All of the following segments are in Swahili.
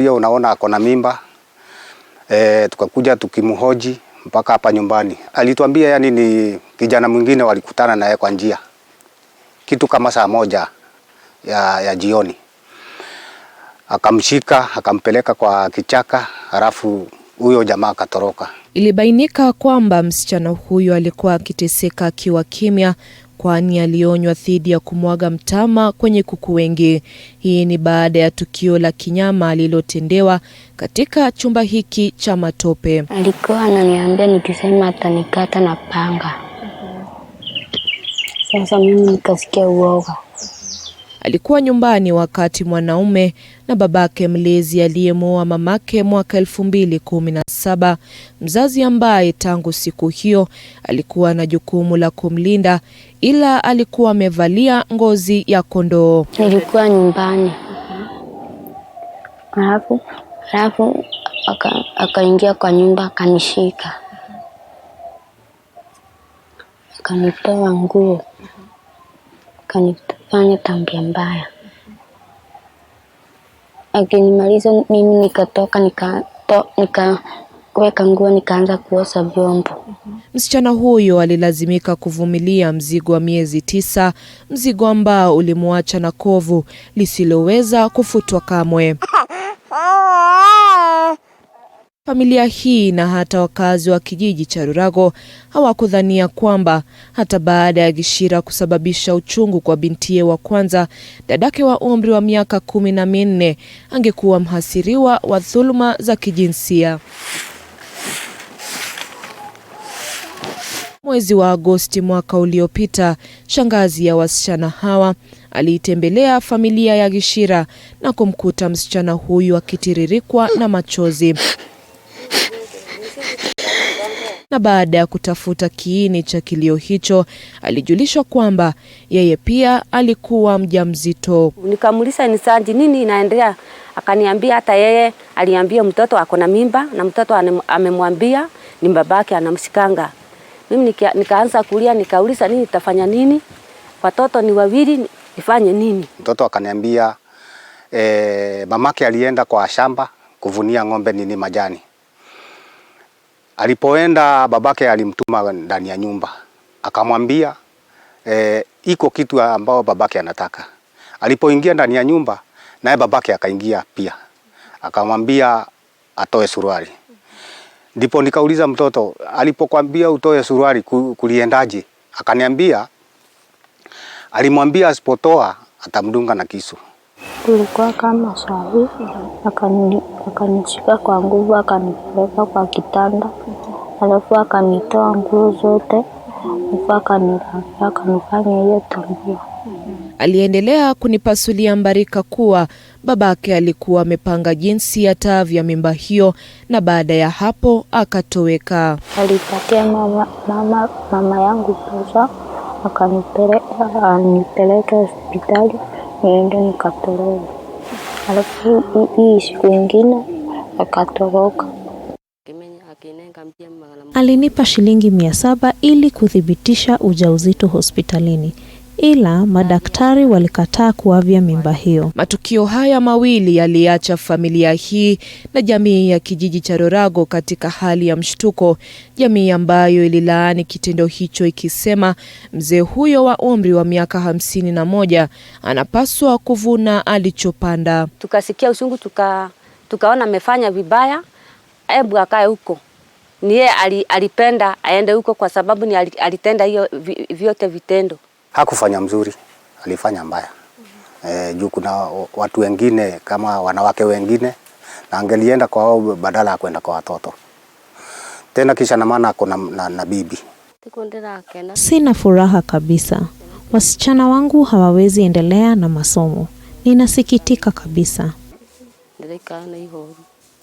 Hiyo unaona ako na mimba. Tukakuja tukimhoji mpaka hapa nyumbani. Alituambia yani ni kijana mwingine walikutana naye kwa njia. Kitu kama saa 1 ya jioni. Akamshika, akampeleka kwa kichaka, halafu huyo jamaa akatoroka. Ilibainika kwamba msichana huyo alikuwa akiteseka akiwa kimya, kwani alionywa dhidi ya kumwaga mtama kwenye kuku wengi. Hii ni baada ya tukio la kinyama alilotendewa katika chumba hiki cha matope. Alikuwa ananiambia nikisema atanikata na panga. Sasa mimi nikasikia uoga. Alikuwa nyumbani wakati mwanaume na babake mlezi aliyemuoa mamake mwaka 2017, mzazi ambaye tangu siku hiyo alikuwa na jukumu la kumlinda, ila alikuwa amevalia ngozi ya kondoo. Nilikuwa nyumbani. Alafu akaingia kwa nyumba akanishika. Akanitoa nguo. Akanifanya tabia mbaya. Akinimaliza mimi nikatoka nikaweka nguo nikaanza kuosha vyombo. Msichana huyo alilazimika kuvumilia mzigo wa miezi 9, mzigo ambao ulimwacha na kovu lisiloweza kufutwa kamwe. Familia hii na hata wakazi wa kijiji cha Rurago hawakudhania kwamba hata baada ya Gishira kusababisha uchungu kwa bintiye wa kwanza, dadake wa umri wa miaka 14 angekuwa mhasiriwa wa dhuluma za kijinsia. Mwezi wa Agosti mwaka uliopita, shangazi ya wasichana hawa aliitembelea familia ya Gishira na kumkuta msichana huyu akitiririkwa na machozi. Na baada ya kutafuta kiini cha kilio hicho, alijulishwa kwamba yeye pia alikuwa mjamzito. Nikamuuliza ni sanji nini inaendelea? Akaniambia hata yeye aliambia mtoto ako na mimba na mtoto amemwambia ni babake anamshikanga. Mimi nikaanza kulia, nikauliza nini tafanya nini? Watoto ni wawili, nifanye nini? Mtoto akaniambia mamake alienda kwa shamba kuvunia ng'ombe nini majani. Alipoenda babake alimtuma ndani ya nyumba. Akamwambia iko kitu ambao babake anataka. Alipoingia ndani ya nyumba naye babake akaingia pia. Akamwambia atoe suruali. Ndipo nikauliza mtoto, alipokuambia utoe suruali kuliendaje? Akaniambia alimwambia asipotoa atamdunga na kisu. Tulikuwa kama sahi, akanishika kwa nguvu akanipeleka kwa kitanda. Alafu akanitoa nguo zote, akanifanya hiyo tabia. Aliendelea kunipasulia mbarika kuwa babake alikuwa amepanga jinsi ya tavya mimba hiyo, na baada ya hapo akatoweka. Alipatia mama yangu pesa, akanipeleka hospitali, niende nikatolewa. Alafu hii siku nyingine akatoroka. Alinipa shilingi 700 ili kuthibitisha ujauzito hospitalini, ila madaktari walikataa kuavya mimba hiyo. Matukio haya mawili yaliacha familia hii na jamii ya kijiji cha Rurago katika hali ya mshtuko, jamii ambayo ililaani kitendo hicho ikisema mzee huyo wa umri wa miaka 51 anapaswa kuvuna alichopanda. Tukasikia usungu, tukaona amefanya vibaya, hebu akae huko. Ni yeye alipenda aende huko kwa sababu ni alitenda hiyo vyote vitendo. Hakufanya mzuri, alifanya mbaya. Juu kuna watu wengine kama wanawake wengine na angelienda kwa wao badala ya kwenda kwa watoto. Tena kisha na maana ako na bibi. Sina furaha kabisa. Wasichana wangu hawawezi endelea na masomo. Ninasikitika kabisa.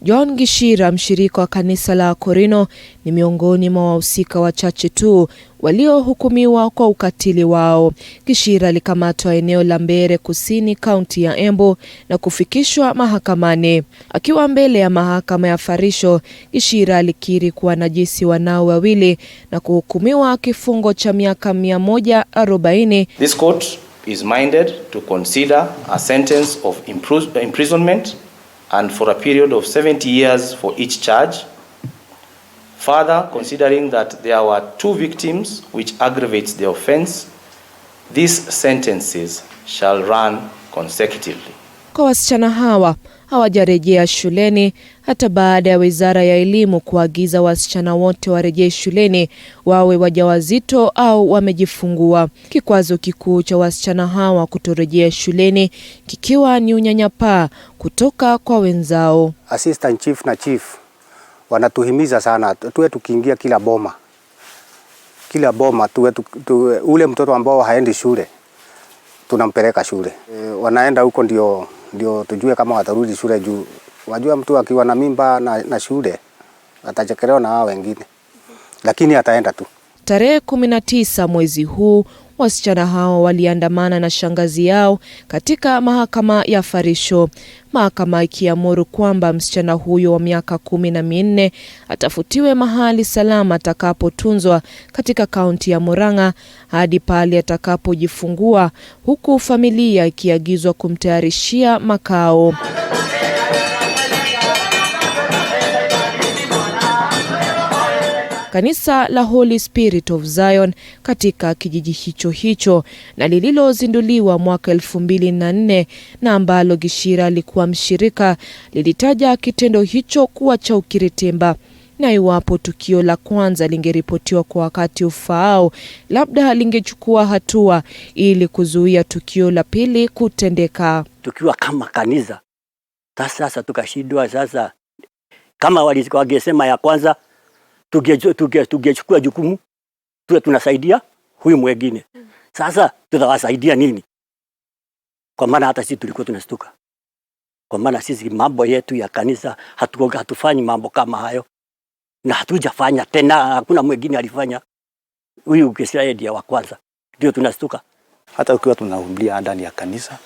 John Gishira, mshirika wa kanisa la Korino, ni miongoni mwa wahusika wachache tu waliohukumiwa kwa ukatili wao. Gishira alikamatwa eneo la Mbere Kusini, kaunti ya Embu na kufikishwa mahakamani. Akiwa mbele ya mahakama ya Farisho, Gishira alikiri kuwa najisi wanao wawili na kuhukumiwa kifungo cha miaka 140. This court is minded to consider a sentence of imprisonment and for a period of 70 years for each charge. Further, considering that there were 2 victims which aggravates the offense, these sentences shall run consecutively. Kwa wasichana hawa hawajarejea shuleni hata baada ya Wizara ya Elimu kuagiza wasichana wote warejee shuleni, wawe wajawazito au wamejifungua. Kikwazo kikuu cha wasichana hawa kutorejea shuleni kikiwa ni unyanyapaa kutoka kwa wenzao. Assistant Chief na Chief wanatuhimiza sana tuwe tukiingia kila boma. Kila boma tuwe ule mtoto ambao haendi shule tunampeleka shule. Wanaenda huko ndio tujue kama watarudi shule juu. Wajua mtu akiwa na mimba na shule atachekelewa na hao wengine. Lakini ataenda tu. Tarehe 19 mwezi huu wasichana hao waliandamana na shangazi yao katika mahakama ya Farisho. Mahakama ikiamuru kwamba msichana huyo wa miaka 14 atafutiwe mahali salama atakapotunzwa katika kaunti ya Murang'a hadi pale atakapojifungua, huku familia ikiagizwa kumtayarishia makao. Kanisa la Holy Spirit of Zion katika kijiji hicho na lililozinduliwa mwaka 2004 na ambalo Gishira alikuwa mshirika, lilitaja kitendo hicho kuwa cha ukiritimba, na iwapo tukio la kwanza lingeripotiwa kwa wakati ufaao, labda lingechukua hatua ili kuzuia tukio la pili kutendeka. Tukiwa kama kanisa sasa tukashindwa sasa, kama wangesema ya kwanza tungechukua jukumu tuwe tunasaidia huyu mwingine. Sasa tutawasaidia nini? Kwa maana hata sisi tulikuwa tunastuka. Kwa maana sisi mambo yetu ya kanisa hatufanyi mambo kama hayo. Na hatujafanya tena, hakuna mwingine alifanya. Huyu Israeli wa kwanza ndio tunastuka. Hata ukiwa tunahubiria ndani ya kanisa,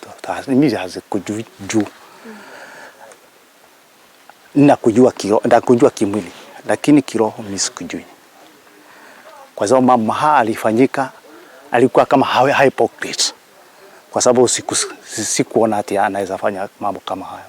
mimi hazikujui juu. Nakujua kimwili, lakini kiroho mimi sikujui. Kwa sababu mama alifanyika alikuwa kama hypocrite. Kwa sababu sikuona ati anaweza fanya mambo kama hayo.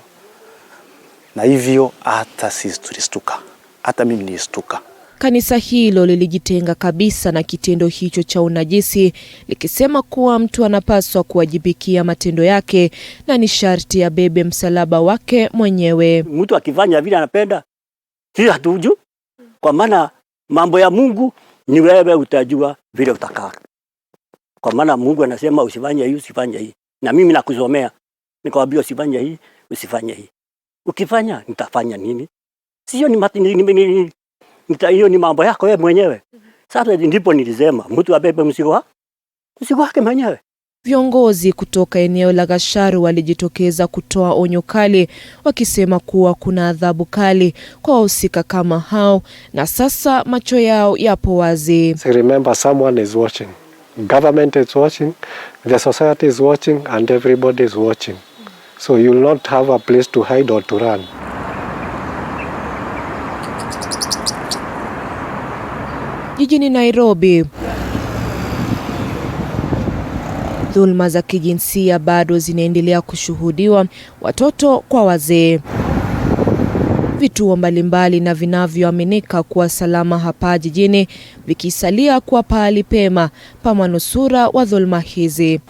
Na hivyo hata sisi tulistuka. Hata mimi nilistuka. Kanisa hilo lilijitenga kabisa na kitendo hicho cha unajisi, likisema kuwa mtu anapaswa kuwajibikia matendo yake na ni sharti abebe msalaba wake mwenyewe. Mtu akifanya vile anapenda, sisi hatujui. Kwa maana mambo ya Mungu ni wewe utajua vile utakaa. Kwa maana Mungu anasema usifanye hii, usifanye hii. Na mimi nakusomea, nikwambia usifanye hii, usifanye hii. Ukifanya nitafanya nini? Sio hiyo ni mambo yako wewe mwenyewe. Sasa ndipo nilisema mtu abebe mzigo wake mwenyewe. Viongozi kutoka eneo la Gasharu walijitokeza kutoa onyo kali, wakisema kuwa kuna adhabu kali kwa wahusika kama hao, na sasa macho yao yapo wazi. So remember, someone is watching. Government is watching, the society is watching, and everybody is watching. So you will not have a place to hide or to run. Jijini Nairobi, dhuluma za kijinsia bado zinaendelea kushuhudiwa, watoto kwa wazee. Vituo mbalimbali na vinavyoaminika kuwa salama hapa jijini vikisalia kuwa pahali pema pa manusura wa dhuluma hizi.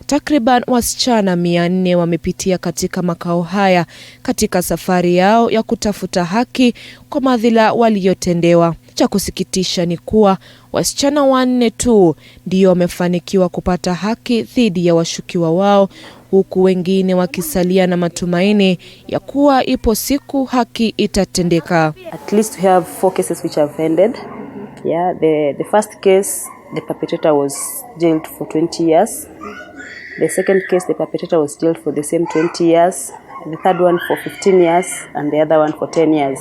Takriban wasichana 400 wamepitia katika makao haya katika safari yao ya kutafuta haki kwa madhila waliotendewa. Cha kusikitisha ni kuwa wasichana 4 tu ndio wamefanikiwa kupata haki dhidi ya washukiwa wao, huku wengine wakisalia na matumaini ya kuwa ipo siku haki itatendeka. At least we have 4 cases which have ended. Yeah, the first case, the perpetrator was jailed for 20 years. The second case, the perpetrator was jailed for the same 20 years. The third one for 15 years, and the other one for 10 years.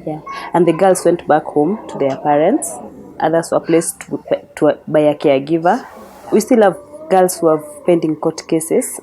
Yeah, and the girls went back home to their parents. Others were placed by a caregiver. We still have girls who have pending court cases,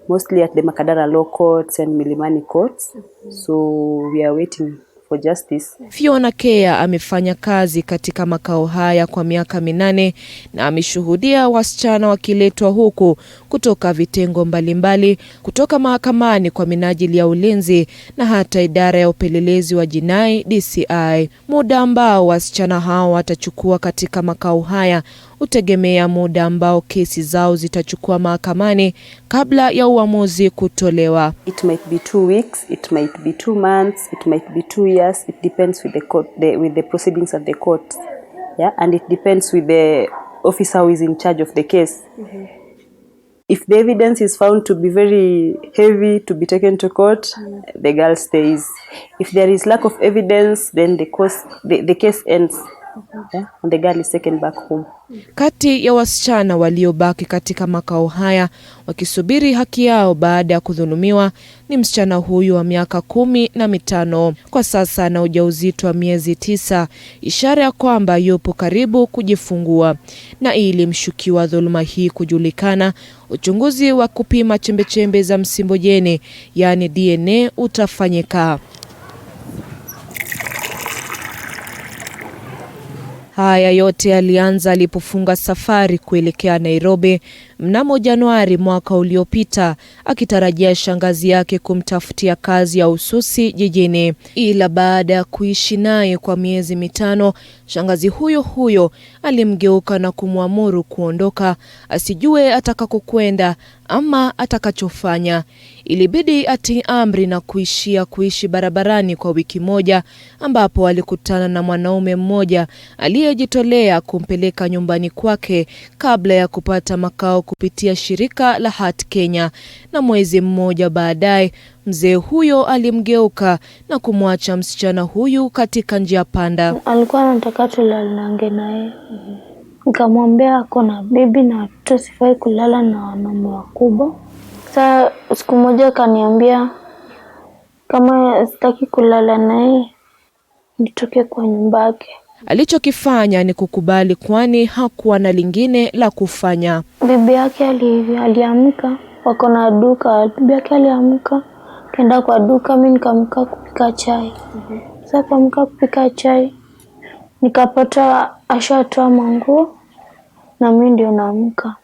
mostly at the Makadara Law Courts and Milimani Courts. So we are waiting for justice. Fiona Kea amefanya kazi katika makao haya kwa miaka 8 na ameshuhudia wasichana wakiletwa huku kutoka vitengo mbalimbali, kutoka mahakamani kwa minajili ya ulinzi na hata idara ya upelelezi wa jinai DCI. Muda ambao wasichana hao watachukua katika makao haya utegemea muda ambao kesi zao zitachukua mahakamani kabla ya uamuzi kutolewa. It might be 2 weeks, it might be 2 months, it might be 2 years. It depends with the court, with the proceedings of the court. Yeah, and it depends with the officer who is in charge of the case. If the evidence is found to be very heavy to be taken to court, the girl stays. If there is lack of evidence, then the case ends. Yeah, and the girl is taken back home. Kati ya wasichana waliobaki katika makao haya wakisubiri haki yao baada ya kudhulumiwa ni msichana huyu wa miaka 15. Kwa sasa na ujauzito wa miezi 9, ishara ya kwamba yupo karibu kujifungua. Na ili mshukiwa dhuluma hii kujulikana, uchunguzi wa kupima chembechembe za msimbojeni, yani DNA, utafanyika. Haya yote alianza alipofunga safari kuelekea Nairobi mnamo Januari mwaka uliopita, akitarajia shangazi yake kumtafutia kazi ya ususi jijini. Ila baada ya kuishi naye kwa miezi 5, shangazi huyo alimgeuka na kumwamuru kuondoka, asijue atakakokwenda ama atakachofanya. Ilibidi atii amri na kuishi barabarani kwa wiki moja, ambapo alikutana na mwanaume mmoja aliyejitolea kumpeleka nyumbani kwake kabla ya kupata makao kupitia shirika la Heart Kenya. Na mwezi mmoja baadaye, mzee huyo alimgeuka na kumwacha msichana huyu katika njia panda. Alikuwa anataka tulalane naye. Nikamwambia ako na bibi na watoto, sifai kulala na wanaume wakubwa. Sasa siku moja akaniambia kama sitaki kulala naye nitoke kwa nyumba yake. Alichokifanya ni kukubali, kwani hakuwa na lingine la kufanya. Bibi yake aliamka, wako na duka. Bibi yake aliamka kaenda kwa duka, mimi nikamka kupika chai. Sasa nikamka kupika chai, nikapata ashatoa manguo na mimi ndio naamka.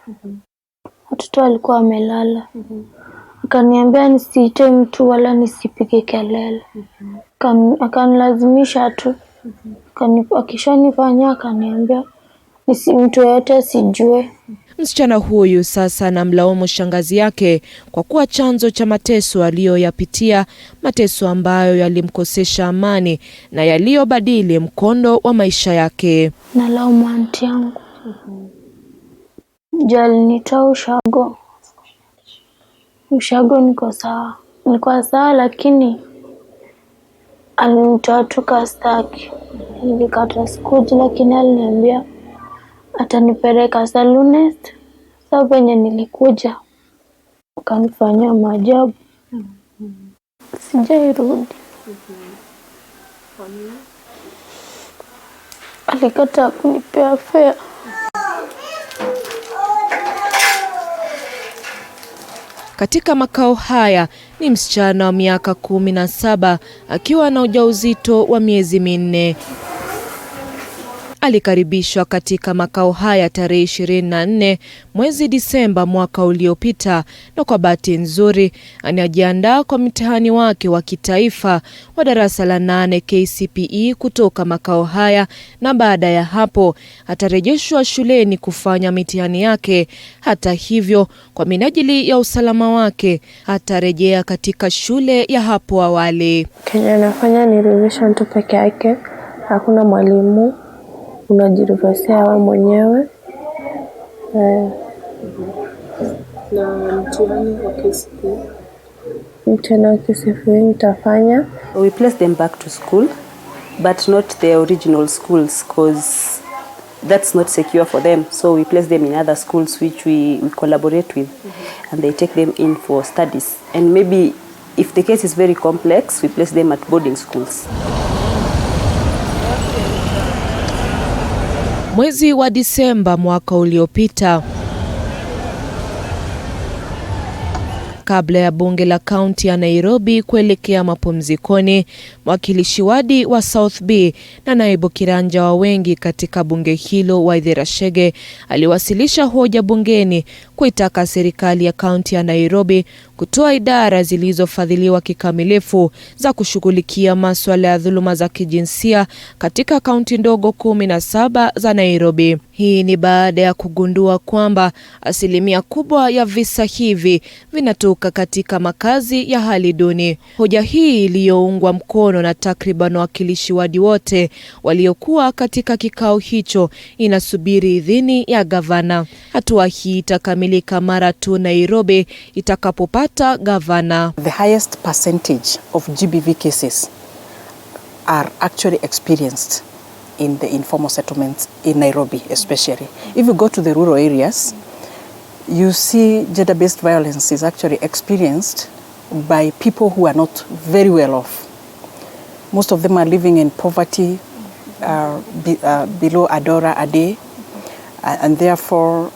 Watoto walikuwa wamelala. Akaniambia nisiite mtu wala nisipige kelele. Akanilazimisha tu. Akishanifanya akaniambia mtu yote sijue. Msichana huyu sasa anamlaumu shangazi yake kwa kuwa chanzo cha mateso aliyoyapitia, mateso ambayo yalimkosesha amani na yaliyobadili mkondo wa maisha yake. Nalaumu aunti yangu. Alinitoa ushago. Ushago niko sawa lakini alinitoa tukastaki. Nilikata sikuji, lakini aliniambia atanipeleka saluni. Sasa venye nilikuja akanifanyia maajabu. Sijairudi. Alikata kunipea fare. Katika makao haya ni msichana wa miaka 17 akiwa na ujauzito wa miezi 4. Alikaribishwa katika makao haya tarehe 24 mwezi Disemba mwaka uliopita, na kwa bahati nzuri anajiandaa kwa mtihani wake wa kitaifa wa darasa la 8 KCPE kutoka makao haya, na baada ya hapo atarejeshwa shuleni kufanya mitihani yake. Hata hivyo, kwa minajili ya usalama wake atarejea katika shule ya hapo awali. Kenya nafanya ni revision tu peke yake, hakuna mwalimu, unajiruhusia wewe mwenyewe. Na mtihani wa KCPE? Mtihani wa KCPE nitafanya. We place them back to school, but not the original schools, because that's not secure for them. So we place them in other schools which we collaborate with, and they take them in for studies. And maybe if the case is very complex, we place them at boarding schools. Mwezi wa Disemba mwaka uliopita, Kabla ya bunge la kaunti ya Nairobi kuelekea mapumzikoni, mwakilishi wadi wa South B na naibu kiranja wa wengi katika bunge hilo Waithera Chege aliwasilisha hoja bungeni kuitaka serikali ya kaunti ya Nairobi kutoa idara zilizofadhiliwa kikamilifu za kushughulikia masuala ya dhuluma za kijinsia katika kaunti ndogo 17 za Nairobi. Hii ni baada ya kugundua kwamba asilimia kubwa ya visa hivi vinatoka katika makazi ya hali duni. Hoja hii iliyoungwa mkono na takriban wakilishi wadi wote waliokuwa katika kikao hicho inasubiri idhini ya gavana. Hatua hii itakamilika mara tu Nairobi itakapopata gavana. The highest percentage of GBV cases are actually experienced in the informal settlements in Nairobi especially. If you go to the rural areas, you see gender-based violence is actually experienced by people who are not very well off. Most of them are living in poverty, below $1 a day, and therefore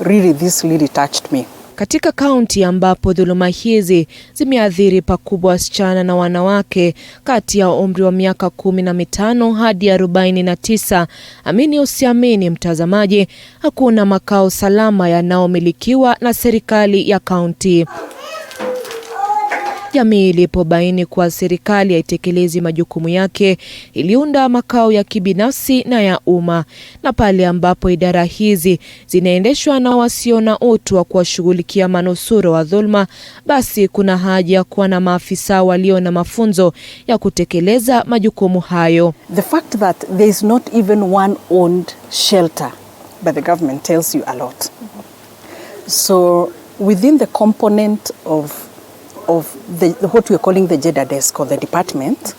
really this really touched me. Katika kaunti ambapo dhuluma hizi zimeathiri pakubwa wasichana na wanawake kati ya umri wa miaka 15 hadi 49, amini usiamini mtazamaji, hakuna makao salama yanayomilikiwa na serikali ya kaunti. Jamii ilipobaini kuwa serikali haitekelezi majukumu yake, iliunda makao ya kibinafsi na ya umma. Na pale ambapo idara hizi zinaendeshwa na wasio na utu wa kuwashughulikia manusura wa dhulma, basi kuna haja ya kuwa na maafisa walio na mafunzo ya kutekeleza majukumu hayo. The fact that there is not even one owned shelter by the government tells you a lot. So within the component of what we are calling the gender desk or the department,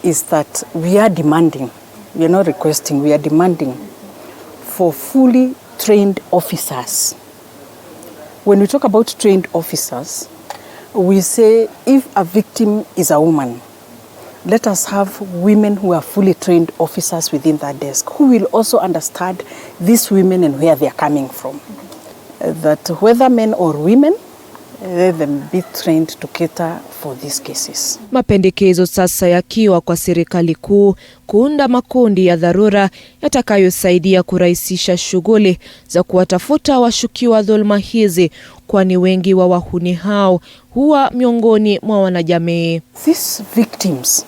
is that we are demanding, we are not requesting, we are demanding for fully trained officers. When we talk about trained officers, we say if a victim is a woman, let us have women who are fully trained officers within that desk, who will also understand these women and where they are coming from. That whether men or women, let them be trained to cater for these cases. Mapendekezo sasa yakiwa kwa serikali kuu kuunda makundi ya dharura yatakayosaidia kurahisisha shughuli za kuwatafuta washukiwa dhulma hizi, kwani wengi wa wahuni hao huwa miongoni mwa wanajamii. These victims,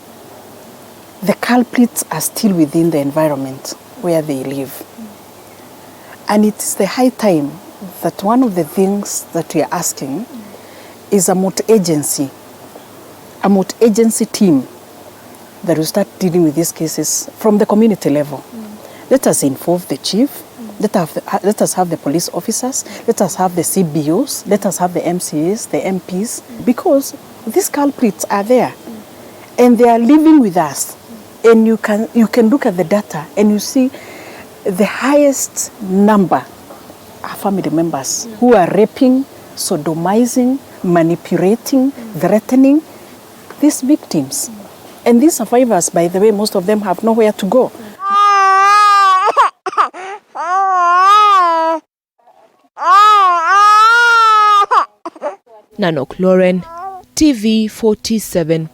the culprits are still within the environment where they live. And it's the high time that one of the things that we are asking is a multi-agency team that will start dealing with these cases from the community level. Let us involve the chief, let us have the police officers, let us have the CBOs, let us have the MCAs, the MPs, because these culprits are there and they are living with us. And you can look at the data and you see the highest number are family members who are raping, sodomizing, manipulating, threatening these victims. And these survivors, by the way, most of them have nowhere to go. Nanok Lauren, TV 47.